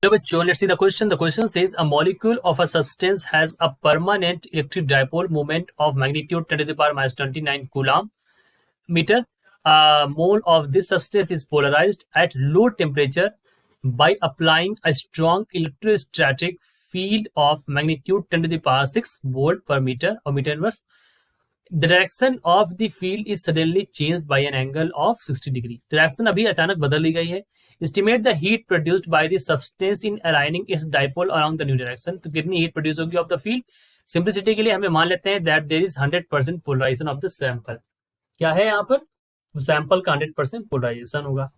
Hello bachcho, let's see the question. The question says a molecule of a substance has a permanent electric dipole moment of magnitude 10 to the power minus 29 coulomb meter. A mole of this substance is polarized at low temperature by applying a strong electrostatic field of magnitude 10 to the power 6 volt per meter or meter inverse. The direction of the field is suddenly changed by an angle of 60 degree. Direction अभी अचानक बदल ली गई है. Estimate the heat produced by the substance in aligning its dipole along the new direction. तो कितनी heat produce होगी of the field. Simplicity के लिए हमें मान लेते हैं that there is 100% polarisation of the sample. क्या है यहाँ पर, सैंपल का 100% पोलराइजेशन होगा.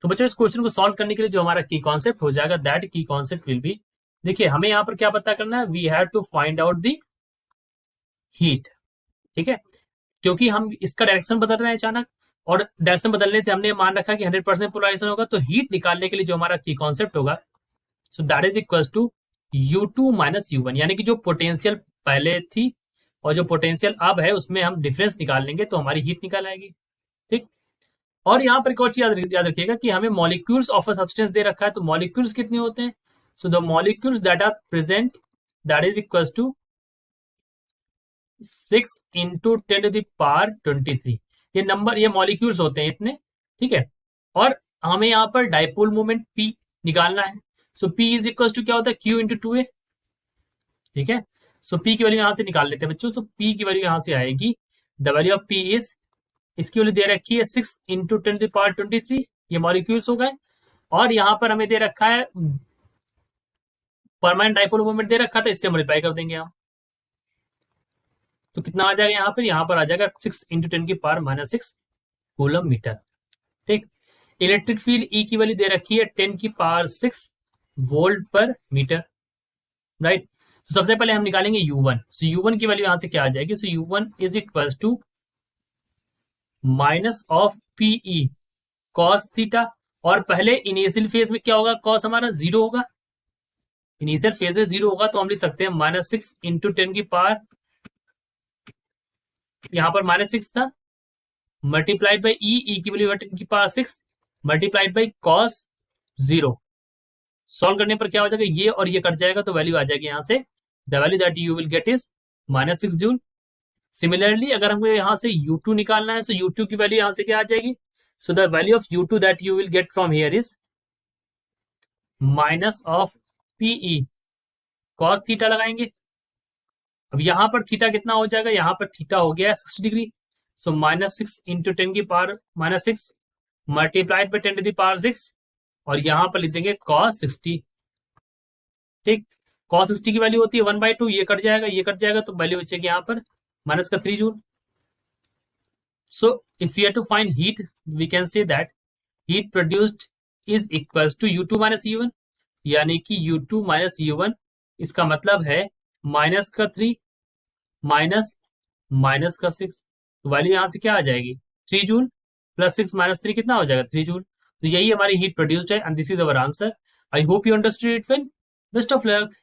तो बच्चों इस क्वेश्चन को सॉल्व करने के लिए जो हमारा की कॉन्सेप्ट हो जाएगा, दैट की कॉन्सेप्ट विल बी, देखिए हमें यहाँ पर क्या पता करना है, we have to find out the heat. ठीक है, क्योंकि हम इसका डायरेक्शन बदल रहे हैं अचानक, और डायरेक्शन बदलने से हमने मान रखा कि 100% पोलराइजेशन होगा. तो हीट निकालने के लिए जो हमारा की कॉन्सेप्ट होगा, so that is equals to U2 minus U1, यानी कि जो पोटेंशियल पहले थी और जो पोटेंशियल अब है उसमें हम डिफरेंस निकाल लेंगे तो हमारी हीट निकाल आएगी. ठीक, और यहाँ पर एक और चीज याद रखिएगा कि हमें मॉलिक्यूल्स ऑफ अ सब्सटेंस दे रखा है. तो मॉलिक्यूल्स कितने होते हैं, so the molecules that are present that is equals to 6 into 10 to the power 23. ये नंबर, ये मॉलिक्यूल्स होते हैं इतने. ठीक है, और हमें यहाँ पर डाइपोल मोमेंट P निकालना है. सो P इज इक्वल टू क्या होता है, Q इंटू 2A. ठीक है, सो P की वैल्यू यहाँ से निकाल लेते हैं बच्चों. तो P की वैल्यू यहाँ से आएगी, the value of P is, इसकी वैल्यू दे रखी है 6 इंटू 10 टू द पावर 23. ये मॉलिक्यूल्स हो गए, और यहाँ पर हमें दे रखा है परमानेंट डाइपोल मोमेंट दे रखा था, इससे मल्टीप्लाई कर देंगे हम. तो कितना आ जाएगा यहाँ पर आ जाएगा 6 इंटू 10 की पावर माइनस 6 कूलम मीटर. ठीक, इलेक्ट्रिक फील्ड E की वैल्यू दे रखी है 10 की पावर 6 वोल्ट पर मीटर. राइट, तो सबसे पहले हम निकालेंगे U1. सो U1 की वैल्यू यहाँ से क्या आ जाएगी, so U1 is equal to minus of PE cos theta. और पहले इनिशियल फेज में क्या होगा, कॉस हमारा 0 होगा. इनिशियल फेज में 0 होगा तो हम लिख सकते हैं माइनस 6 इंटू 10 की पावर, यहाँ पर माइनस 6 था, मल्टीप्लाइड बाई ई की वैल्यू 10 की power 6 multiplied by cos 0. Solve करने पर क्या हो जाएगा, ये और ये कट जाएगा तो वैल्यू आ जाएगी यहाँ से, the value that you will get is minus 6 joule. Similarly अगर हमको यहाँ से U2 निकालना है, सो U2 की वैल्यू यहाँ से क्या आ जाएगी, so the value of U2 that you will get from here is minus of PE cos theta लगाएंगे. अब यहाँ पर थीटा कितना हो जाएगा, यहाँ पर थीटा हो गया 60 डिग्री. सो माइनस 6 इंटू 10 की power minus 6 multiplied by 10 to the power 6, और यहाँ पर लिख देंगे cos 60. ठीक, cos 60 की वैल्यू होती है 1/2, ये कट जाएगा तो वैल्यू बचेगी यहाँ पर माइनस का 3 joule. So if you have to find heat, we can say that heat produced is equals to U2 minus U1, यानी कि U2 माइनस U1, इसका मतलब है माइनस का 3 माइनस का 6. तो वैल्यू यहाँ से क्या आ जाएगी, 3 जूल प्लस 6 माइनस 3 कितना हो जाएगा, 3 जूल. तो यही हमारी हीट प्रोड्यूस्ड है, and this is our answer. I hope you understood it well. Best of luck.